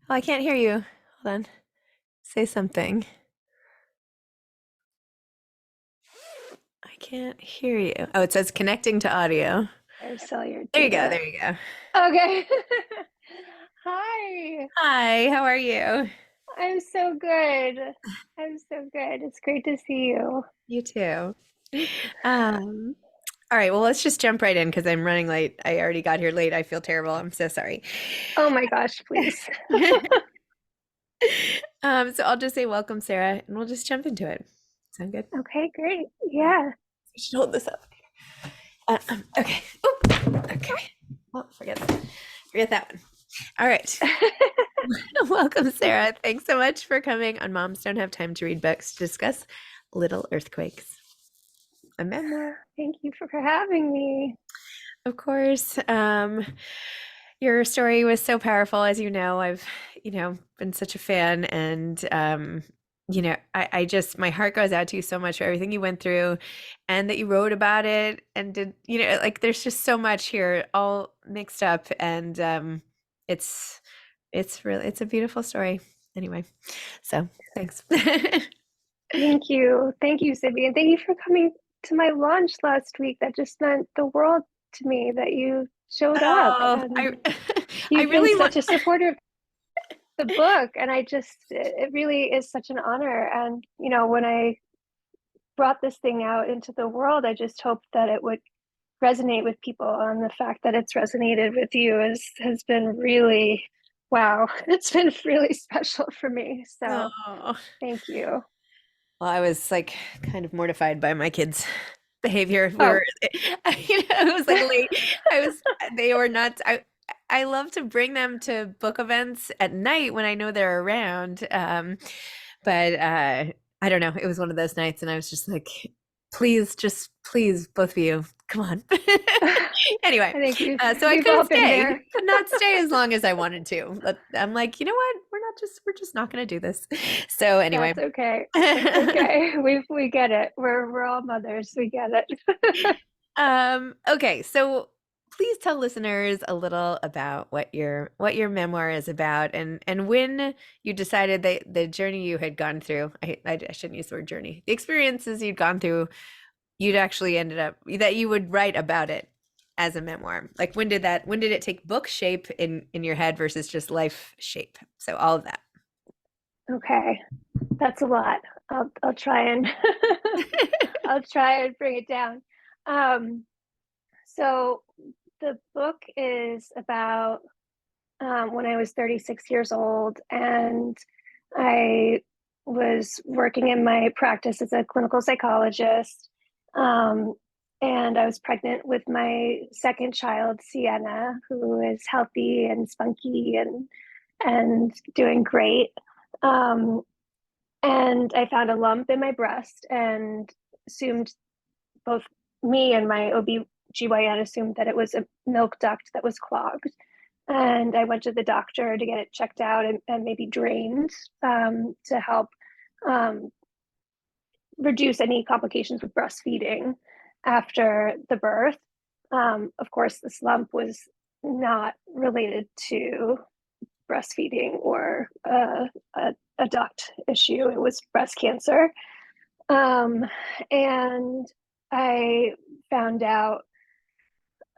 Oh, I can't hear you. Hold on. Say something. I can't hear you. Oh, it says connecting to audio. Or sell your There you go. data. There you go. Okay. Hi. Hi, how are you? I'm so good. I'm so good. It's great to see you. You too. Um, all right, well, let's just jump right in because I'm running late. I already got here late. I feel terrible. I'm so sorry. Oh my gosh, please. So I'll just say welcome, Sarah, and we'll just jump into it. Sound good? Okay, great. All right. Yeah. I should hold this up. Okay. Oop. Okay. Oh, forget that one. All right. Welcome, Sarah. Thanks so much for coming on Moms Don't Have Time to Read Books to discuss Little Earthquakes, a memoir. Thank you for having me. Of course. Your story was so powerful, as you know. Been such a fan, and I just my heart goes out to you so much for everything you went through, and that you wrote about it, and did like there's just so much here, all mixed up, and it's it's a beautiful story. Anyway, so thanks. Thank you. Thank you, Sibby. And thank you for coming to my launch last week. That just meant the world to me that you showed up Oh, and I you've been really want. such a supporter of the book. And it really is such an honor. And, when I brought this thing out into the world, I just hoped that it would resonate with people. And the fact that it's resonated with you has been really, wow, it's been really special for me. So Oh. thank you. Well, I was like kind of mortified by my kids' behavior. We Oh, were, it was like late. They were not. I love to bring them to book events at night when I know they're around. But I don't know. It was one of those nights, and I was just like, please, just please, both of you, come on. I Anyway, think so I we've all couldn't been stay. there. Could not stay as long as I wanted to. But I'm like, you know what? We're just not going to do this. So anyway. That's okay. That's okay. We get it. We're all mothers. We get it. Okay, so please tell listeners a little about what your memoir is about, and when you decided that the journey you had gone through, I shouldn't use the word journey, the experiences you'd gone through, you'd actually ended up that you would write about it as a memoir. Like when did it take book shape in your head versus just life shape? So all of that. Okay. That's a lot. I'll try and I'll try and bring it down. Um, so the book is about when I was 36 years old, and I was working in my practice as a clinical psychologist. Um, and I was pregnant with my second child, Sienna, who is healthy and spunky and doing great. Um, and I found a lump in my breast and assumed both me and my OB/GYN assumed that it was a milk duct that was clogged. And I went to the doctor to get it checked out and maybe drained to help um, reduce any complications with breastfeeding after the birth. Of course, this lump was not related to breastfeeding or a duct issue. It was breast cancer. Um, and I found out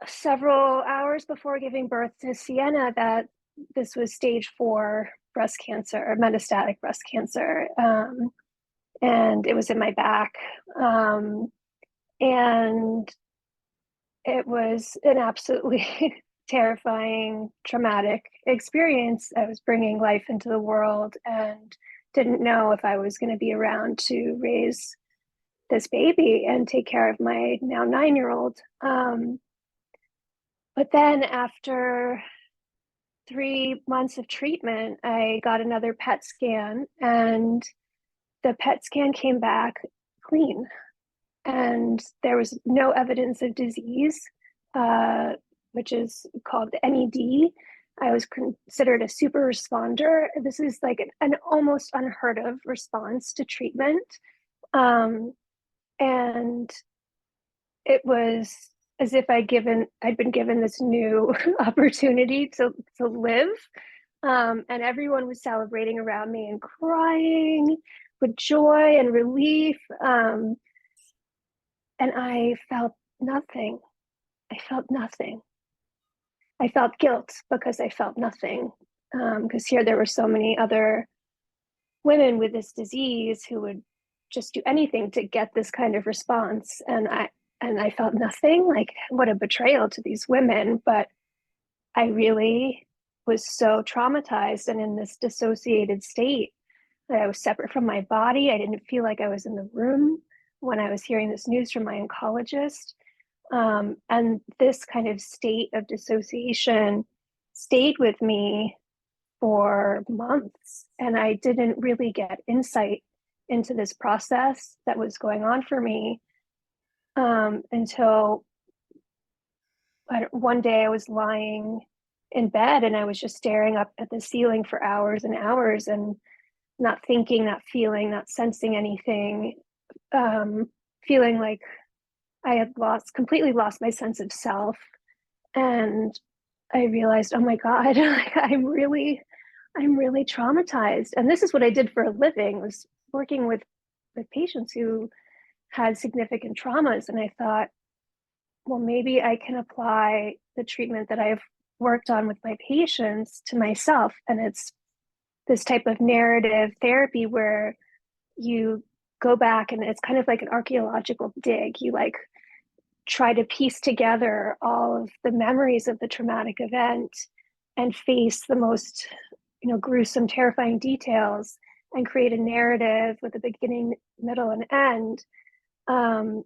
several hours before giving birth to Sienna that this was stage 4 breast cancer, metastatic breast cancer. And it was in my back. Um, and it was an absolutely terrifying, traumatic experience. I was bringing life into the world and didn't know if I was going to be around to raise this baby and take care of my now 9-year old. But then after 3 months of treatment, I got another PET scan, and the PET scan came back clean. And there was no evidence of disease, which is called NED. I was considered a super responder. This is like an almost unheard of response to treatment. Um, and it was as if I'd been given this new opportunity to live. And everyone was celebrating around me and crying with joy and relief. And I felt nothing. I felt nothing. I felt guilt because I felt nothing. Because here there were so many other women with this disease who would just do anything to get this kind of response. And I felt nothing. Like, what a betrayal to these women. But I really was so traumatized and in this dissociated state that I was separate from my body. I didn't feel like I was in the room when I was hearing this news from my oncologist. And this kind of state of dissociation stayed with me for months. And I didn't really get insight into this process that was going on for me until one day I was lying in bed and I was just staring up at the ceiling for hours and hours and not thinking, not feeling, not sensing anything, feeling like I had completely lost my sense of self. And I realized, oh my God, like I'm really traumatized. And this is what I did for a living, was working with patients who had significant traumas. And I thought, well, maybe I can apply the treatment that I've worked on with my patients to myself. And it's this type of narrative therapy where you go back and it's kind of like an archaeological dig. You like try to piece together all of the memories of the traumatic event and face the most, gruesome, terrifying details and create a narrative with a beginning, middle, and end. Um,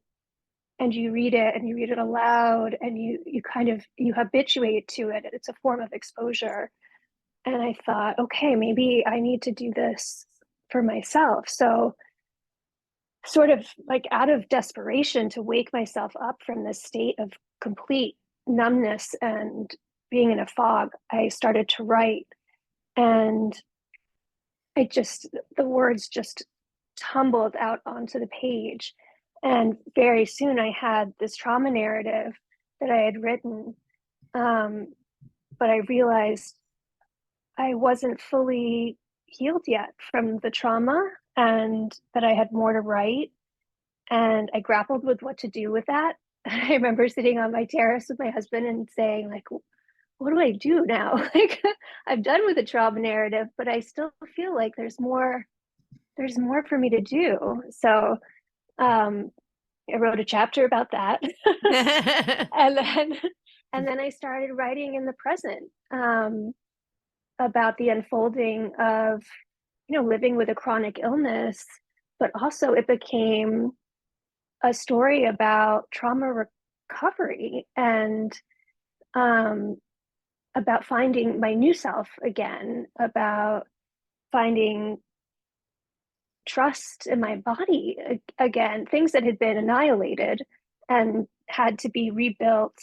and you read it and you read it aloud and you kind of you habituate to it. It's a form of exposure. And I thought, okay, maybe I need to do this for myself. So sort of like out of desperation to wake myself up from this state of complete numbness and being in a fog, I started to write. And the words just tumbled out onto the page. And very soon I had this trauma narrative that I had written. But I realized I wasn't fully healed yet from the trauma and that I had more to write. And I grappled with what to do with that. I remember sitting on my terrace with my husband and saying, like, what do I do now? Like, I'm done with the trauma narrative, but I still feel like there's more for me to do. So um, I wrote a chapter about that. and then and then I started writing in the present about the unfolding of, living with a chronic illness, but also it became a story about trauma recovery and um, about finding my new self again, about finding trust in my body again, things that had been annihilated and had to be rebuilt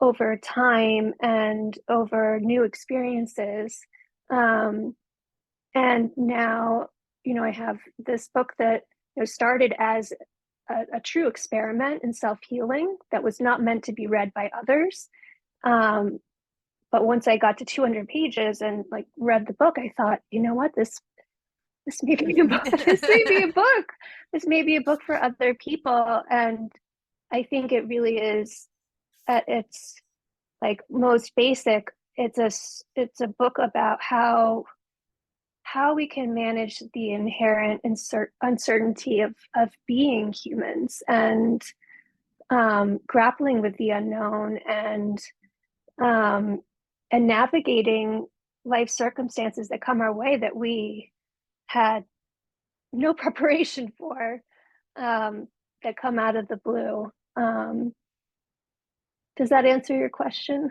over time and over new experiences. Um, and now, I have this book that started as a true experiment in self-healing that was not meant to be read by others. But once I got to 200 pages and like read the book, I thought, you know what, this may be a book. This may be a book. This may be a book for other people. And I think it really is at its like most basic. It's a book about how we can manage the inherent uncertainty of being humans and grappling with the unknown um, and navigating life circumstances that come our way that we had no preparation for, that come out of the blue. Does that answer your question?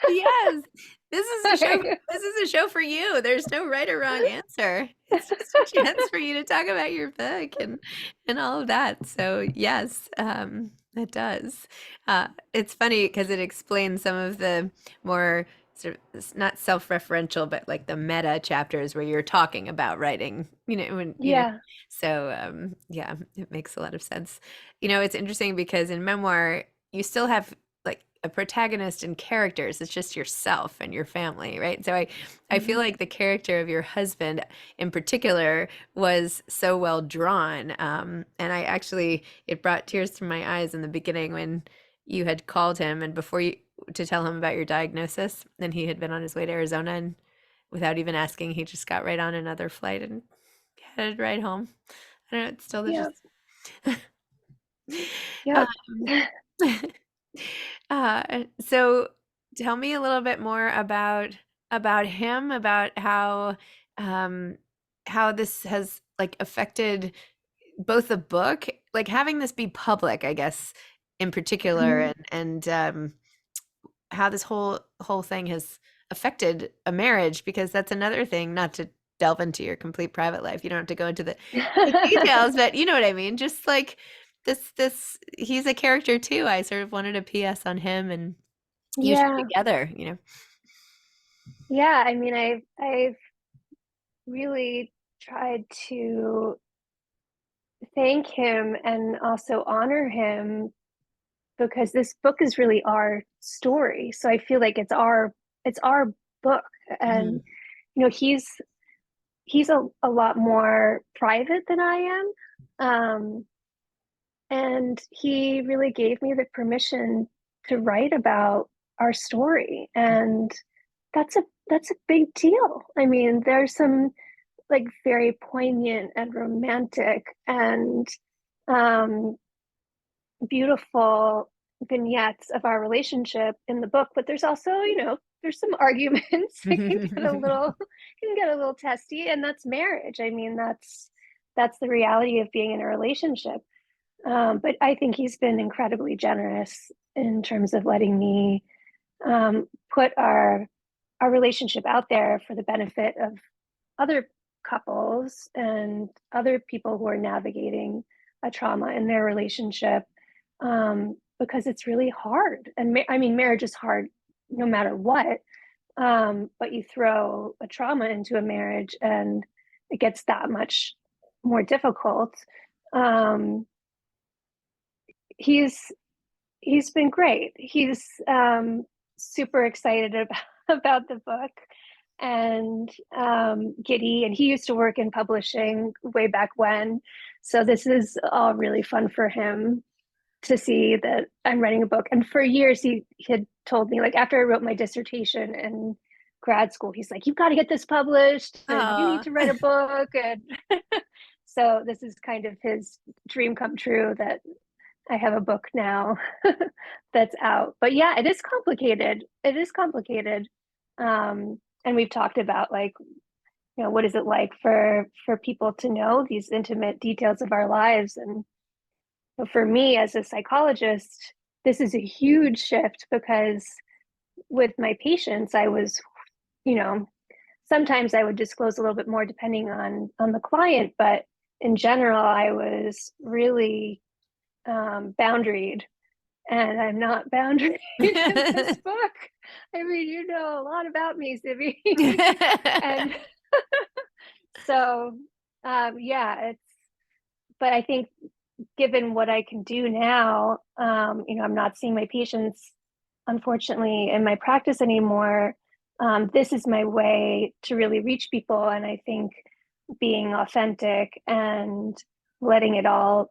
Yes. This is a show for you. There's no right or wrong answer. It's just a chance for you to talk about your book and all of that. So yes, it does. It's funny because it explains some of the more sort of it's not self-referential, but like the meta chapters where you're talking about writing, Yeah. so yeah, it makes a lot of sense. It's interesting because in memoir, you still have like a protagonist in characters. It's just yourself and your family, right? So I feel Mhm. like the character of your husband in particular was so well drawn. And I actually, it brought tears to my eyes in the beginning when you had called him and before you to tell him about your diagnosis, and he had been on his way to Arizona, and without even asking, he just got right on another flight and headed right home. I don't know, it's still Yep. just Yep. um, so tell me a little bit more about him, about um how this has like affected both the book, like having this be public, I guess, in particular, Mhm. and how this whole thing has affected a marriage, because that's another thing, not to delve into your complete private life. You don't have to go into the details, but you know what I mean. Just like this he's a character too. I sort of wanted a PS on him and you two Yeah. together, you know. Yeah. I mean, I've really tried to thank him and also honor him because this book is really our story. So I feel like it's our book. And Mhm. he's a lot more private than I am. And he really gave me the permission to write about our story. And that's a big deal. I mean, there's some like very poignant and romantic and um, beautiful vignettes of our relationship in the book, but there's also, there's some arguments that can get a little testy, and that's marriage. I mean, that's the reality of being in a relationship. But I think he's been incredibly generous in terms of letting me put our relationship out there for the benefit of other couples and other people who are navigating a trauma in their relationship, because it's really hard. And I mean, marriage is hard no matter what. But you throw a trauma into a marriage and it gets that much more difficult. Um, he's he's been great. He's super excited about the book and giddy. And he used to work in publishing way back when. So this is all really fun for him to see that I'm writing a book. And for years, he had told me, like, after I wrote my dissertation in grad school, he's like, you've got to get this published and you need Aw. to write a book. And so this is kind of his dream come true that I have a book now that's out. But yeah, it is complicated. It is complicated. And we've talked about, like, what is it like for people to know these intimate details of our lives. And for me as a psychologist, this is a huge shift because with my patients, I was, you know, sometimes I would disclose a little bit more depending on the client, but in general, I was really boundaried, and I'm not boundaried in this book. I mean, you know a lot about me, Zibby. And so, yeah, but I think given what I can do now, I'm not seeing my patients, unfortunately, in my practice anymore. This is my way to really reach people. And I think being authentic and letting it all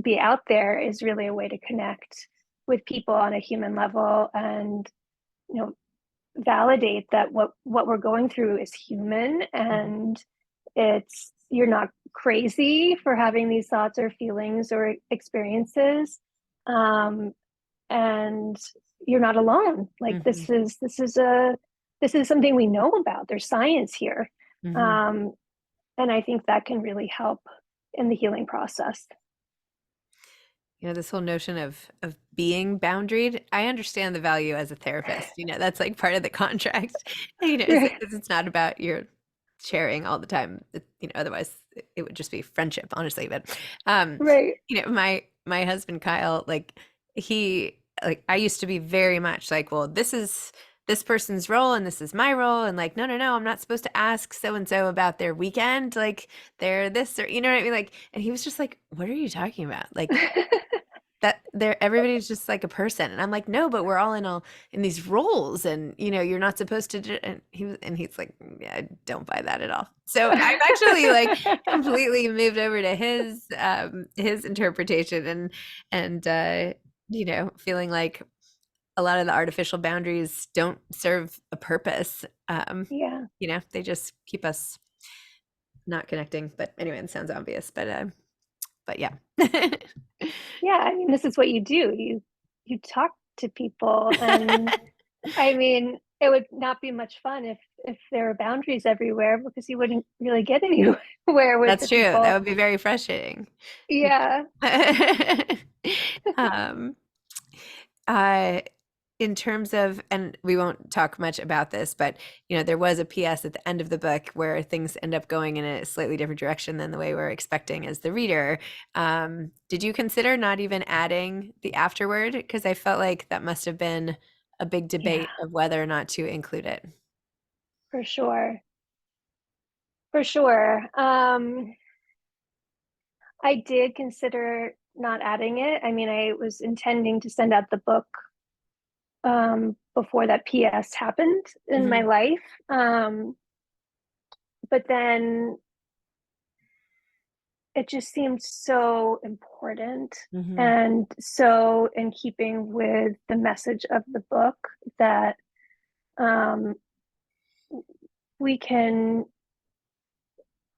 be out there is really a way to connect with people on a human level, and you know validate that what we're going through is human, and you're not crazy for having these thoughts or feelings or experiences, um, and you're not alone. Like, Mhm. this is something we know about. There's science here, Mhm. um, and I think that can really help in the healing process. This whole notion of being boundaried, I understand the value as a therapist. That's like part of the contract. Right. It's not about your sharing all the time. Otherwise it would just be friendship, honestly. But um, Right. my husband Kyle, like I used to be very much like, well, this is this person's role and this is my role, and like, no, no, no, I'm not supposed to ask so and so about their weekend, like they're this, or you know what I mean? Like, and he was just like, what are you talking about? Like, that everybody's just like a person. And I'm like, no, but we're all in these roles, and you're not supposed to do, and he's like, yeah, I don't buy that at all. So I've actually like completely moved over to his interpretation, and feeling like a lot of the artificial boundaries don't serve a purpose. Yeah. They just keep us not connecting. But anyway, it sounds obvious, but yeah. Yeah, I mean, this is what you do. You talk to people, and I mean, it would not be much fun if there were boundaries everywhere, because you wouldn't really get anywhere with That's the true. That people. would be very frustrating. Yeah. Um, uh, in terms of, and we won't talk much about this, but there was a PS at the end of the book where things end up going in a slightly different direction than the way we're expecting as the reader. Did you consider not even adding the afterward? Because I felt like that must have been a big Yeah, debate of whether or not to include it. for sure. For sure. I did consider not adding it. I mean, I was intending to send out the book before that PS happened in my Mhm, life. But then it just seemed so important mhm, and so in keeping with the message of the book that um, we can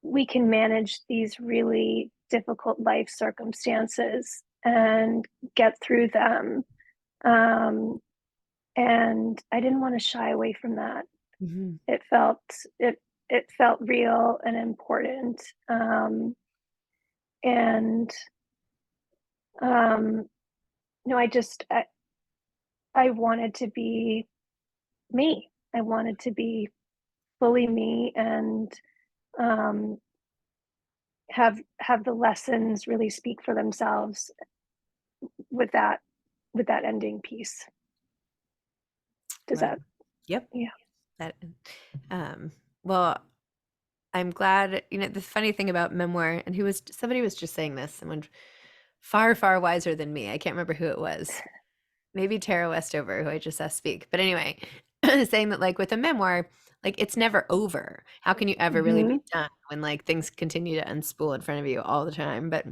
we can manage these really difficult life circumstances and get through them. Um, and I didn't want to shy away from that. mhm. It felt it it felt real and important. And um, no, I wanted to be me. I wanted to be fully me, and um, have the lessons really speak for themselves with that ending piece. Does Wow. that? Yep. Yeah. That, um, well, I'm glad, the funny thing about memoir, and somebody was just saying this, someone far, far wiser than me. I can't remember who it was. Maybe Tara Westover, who I just saw speak. But anyway, saying that like with a memoir, like it's never over. How can you ever really be Mm-hmm. done when like things continue to unspool in front of you all the time? But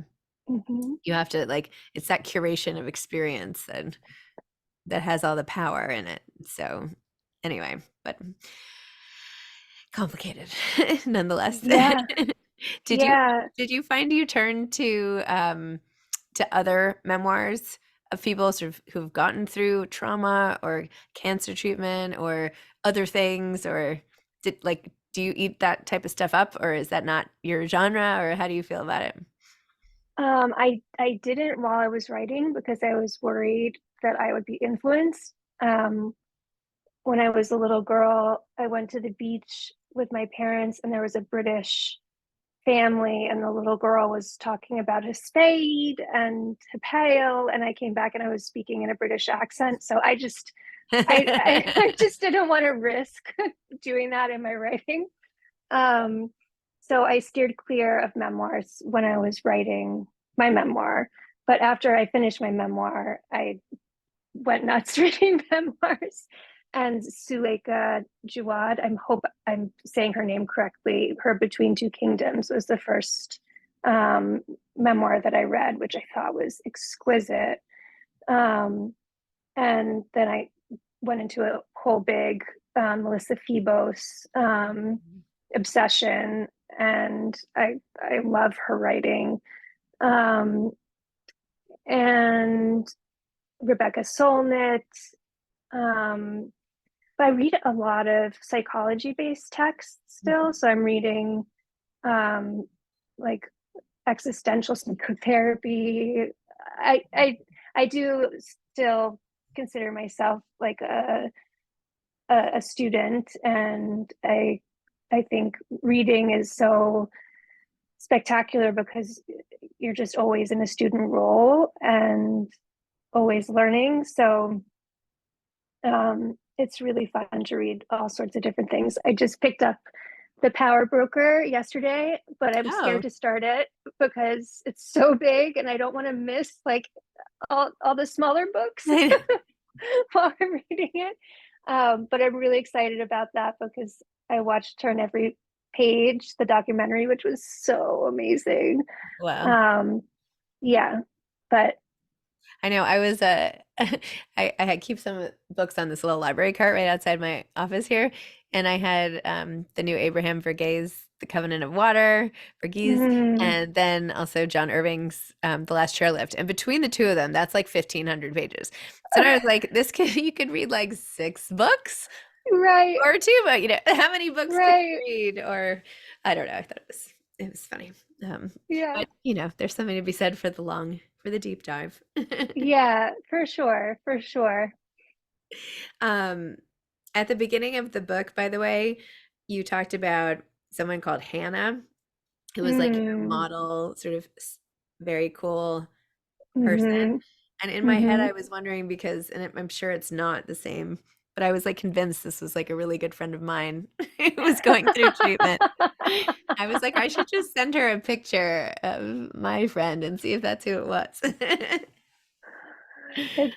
Mm-hmm. you have to like, it's that curation of experience that has all the power in it. So anyway, but complicated nonetheless. Yeah. Did you Yeah. did you find you turned to other memoirs of people sort of who've gotten through trauma or cancer treatment or other things, or do you eat that type of stuff up, or is that not your genre, or how do you feel about it? I didn't while I was writing because I was worried that I would be influenced. Um, when I was a little girl, I went to the beach with my parents, and there was a British family, and the little girl was talking about a spade and a pail, and I came back and I was speaking in a British accent. So I just didn't want to risk doing that in my writing. Um, so I steered clear of memoirs when I was writing my memoir. But after I finished my memoir, I went nuts reading memoirs. And Suleika Jawad, I hope I'm saying her name correctly, her Between Two Kingdoms was the first memoir that I read, which I thought was exquisite. Um, and then I went into a whole big Melissa Febos obsession, and I love her writing. Um, and Rebecca Solnit. Um, but I read a lot of psychology based texts still. So I'm reading um, like existential psychotherapy. I, I I do still consider myself like a student, and I think reading is so spectacular because you're just always in a student role and always learning. So it's really fun to read all sorts of different things. I just picked up The Power Broker yesterday, but I'm Oh, scared to start it because it's so big and I don't want to miss like all the smaller books while I'm reading it. But I'm really excited about that because I watched Turn Every Page, the documentary, which was so amazing. wow. Um, yeah, but I know I was I had keep some books on this little library cart right outside my office here, and I had the new Abraham Verghese The Covenant of Water, Verghese, mm, and then also John Irving's The Last Chairlift. And between the two of them, that's like 1,500 pages. So I was like, this could you could read like 6 books right, or two, but how many books could you right, read? Or I don't know. I thought it was funny. yeah, But there's something to be said for for the deep dive. yeah, for sure, for sure. Um, at the beginning of the book, by the way, you talked about someone called Hannah, who was like your Mm, model, sort of very cool person. mm-hmm, And in my head, mm-hmm. I was wondering because, and I'm sure it's not the same, but I was like convinced this was like a really good friend of mine who was going through treatment. I was like, I should just send her a picture of my friend and see if that's who it was.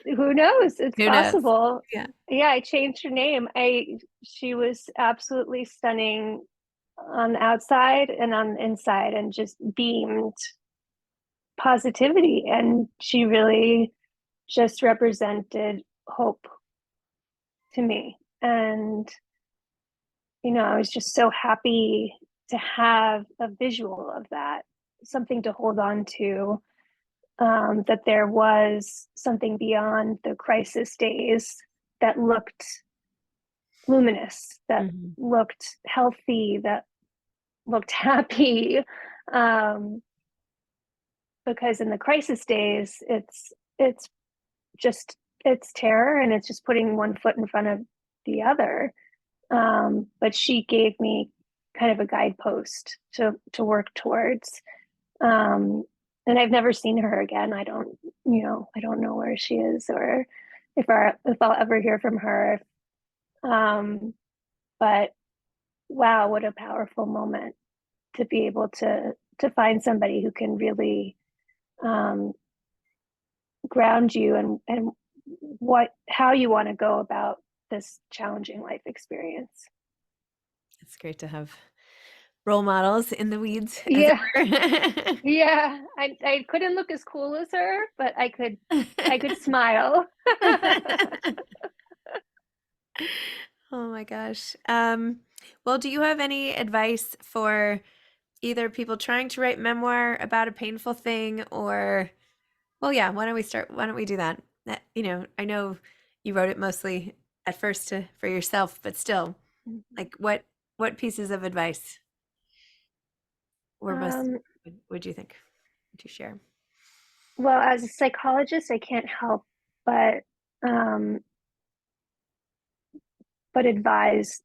Who knows? It's Who knows? possible. Yeah. Yeah, I changed her name. She was absolutely stunning on the outside and on the inside and just beamed positivity. And she really just represented hope to me. And, I was just so happy to have a visual of that, something to hold on to, that there was something beyond the crisis days that looked luminous, that Mhm. looked healthy, that looked happy. Um, because in the crisis days, it's just it's terror and it's just putting one foot in front of the other. But she gave me kind of a guidepost to work towards. Um, and I've never seen her again. I don't know where she is or if I'll ever hear from her. Um, but wow, what a powerful moment to be able to find somebody who can really um, ground you and what how you want to go about this challenging life experience. It's great to have role models in the weeds, as it Yeah, were. yeah. I couldn't look as cool as her, but I could smile. Oh my gosh. Well, do you have any advice for either people trying to write memoir about a painful thing or, well, yeah, why don't we start? Why don't we do that? I know you wrote it mostly at first for yourself, but still, like what pieces of advice were most um, would you think? Would you share? well, as a psychologist, I can't help but um, advise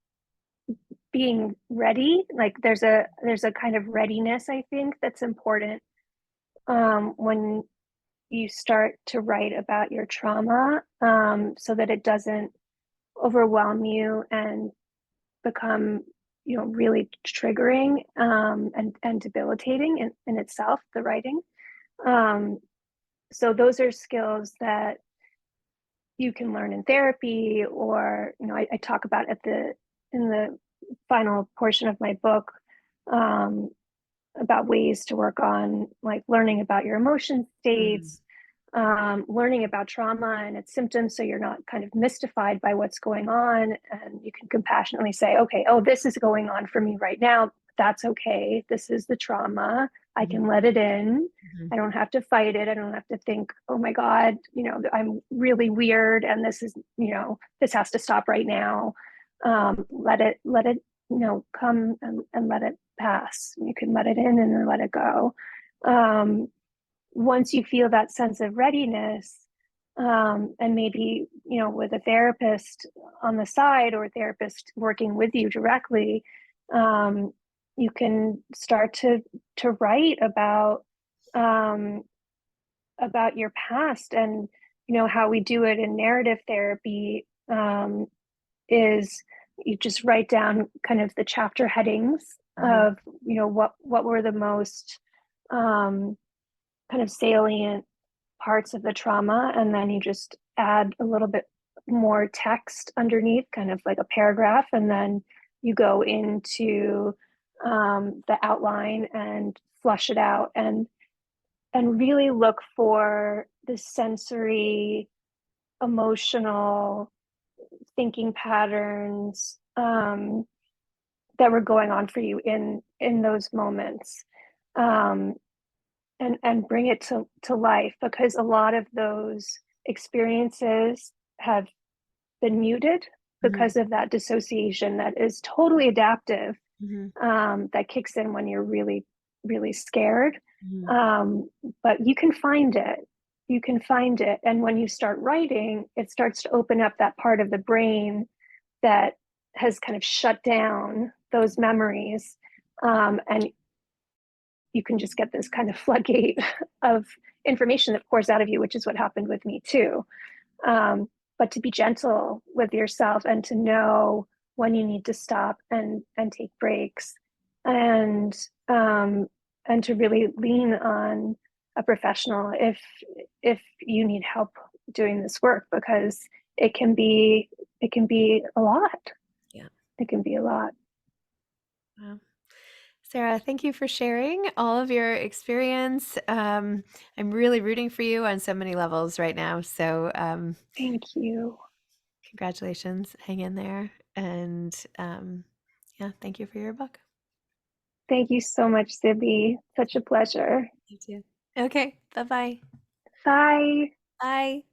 being ready. Like there's a kind of readiness I think that's important when you start to write about your trauma, so that it doesn't overwhelm you and become really triggering, and debilitating in itself, the writing. um, so those are skills that you can learn in therapy, or I talk about at the in the final portion of my book, um, about ways to work on like learning about your emotion Mm, states, learning about trauma and its symptoms so you're not kind of mystified by what's going on. And you can compassionately say, okay, oh, this is going on for me right now. That's okay. This is the trauma. I mhm, can let it in. mhm, I don't have to fight it. I don't have to think, oh my God, I'm really weird and this has to stop right now. Let it, come and let it pass. You can let it in and then let it go. Um, Once you feel that sense of readiness, and maybe with a therapist on the side or a therapist working with you directly, um, you can start to write um, about your past. And how we do it in narrative therapy, is you just write down kind of the chapter headings Hmm. of, what were the most um, kind of salient parts of the trauma, and then you just add a little bit more text underneath, kind of like a paragraph, and then you go into the outline and flush it out, and really look for the sensory, emotional thinking patterns that were going on for you in those moments, um, and bring it to life, because a lot of those experiences have been muted Hmm. because of that dissociation that is totally adaptive, Hmm. that kicks in when you're really, really scared. Hmm. Um, but you can find it. You can find it. And when you start writing, it starts to open up that part of the brain that has kind of shut down those memories. And you can just get this kind of floodgate of information that pours out of you, which is what happened with me too. Um, but to be gentle with yourself and to know when you need to stop and take breaks, and um, and to really lean on a professional if you need help doing this work, because it can be it can be a lot. Yeah. It can be a lot. Wow. Sarah, thank you for sharing all of your experience. I'm really rooting for you on so many levels right now. So, Thank you. congratulations. Hang in there. And yeah, thank you for your book. Thank you so much, Sibby. Such a pleasure. You too. Okay. Bye-bye. Bye. Bye.